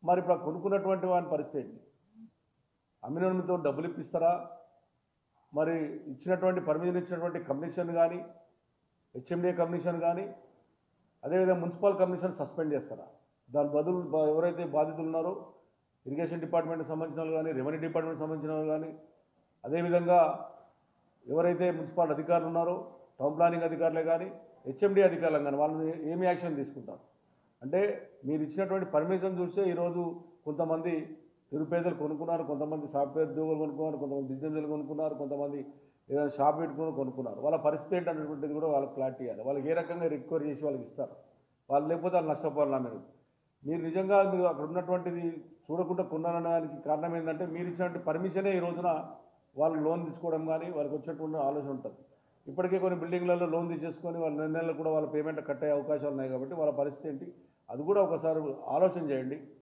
మరి ఇప్పుడు కొనుక్కున్నటువంటి వాని పరిస్థితి ఏంటి? అమ్మినోనితో డబ్బులు ఇప్పిస్తారా? మరి ఇచ్చినటువంటి పర్మిషన్ ఇచ్చినటువంటి కమిషన్ కానీ, హెచ్ఎండిఏ కమిషన్ కానీ, అదేవిధంగా మున్సిపల్ కమిషన్ సస్పెండ్ చేస్తారా? దాని బదులు ఎవరైతే బాధితులు ఉన్నారో ఇరిగేషన్ డిపార్ట్మెంట్కి సంబంధించిన వాళ్ళు కానీ, రెవెన్యూ డిపార్ట్మెంట్కి సంబంధించిన వాళ్ళు కానీ, అదేవిధంగా ఎవరైతే మున్సిపల్ అధికారులు ఉన్నారో టౌన్ ప్లానింగ్ అధికారులే కానీ, హెచ్ఎండి అధికారులు కానీ వాళ్ళని ఏమి యాక్షన్ తీసుకుంటారు? అంటే మీరు ఇచ్చినటువంటి పర్మిషన్ చూస్తే ఈరోజు కొంతమంది నిరుపేదలు కొనుక్కున్నారు, కొంతమంది సాఫ్ట్వేర్ ఉద్యోగులు కొనుక్కున్నారు, కొంతమంది బిజినెస్లు కొనుక్కున్నారు, కొంతమంది ఏదైనా షాప్ పెట్టుకుని కొనుక్కున్నారు. వాళ్ళ పరిస్థితి ఏంటనేటువంటిది కూడా వాళ్ళకి క్లారిటీ ఇవ్వాలి. వాళ్ళకి ఏ రకంగా రికవరీ చేసి వాళ్ళకి ఇస్తారు? వాళ్ళు లేకపోతే వాళ్ళు నష్టపోవాలన్నా మీరు నిజంగా మీరు అక్కడ ఉన్నటువంటిది చూడకుండా కొన్నారనే దానికి కారణం ఏంటంటే మీరు ఇచ్చినటువంటి పర్మిషనే ఈ రోజున వాళ్ళు లోన్ తీసుకోవడం కానీ వాళ్ళకి వచ్చేటువంటి ఆలోచన ఉంటుంది. ఇప్పటికే కొన్ని బిల్డింగ్లలో లోన్ తీసేసుకొని వాళ్ళ నెలలు కూడా వాళ్ళ పేమెంట్ కట్టే అవకాశాలు ఉన్నాయి కాబట్టి వాళ్ళ పరిస్థితి ఏంటి అది కూడా ఒకసారి ఆలోచన చేయండి.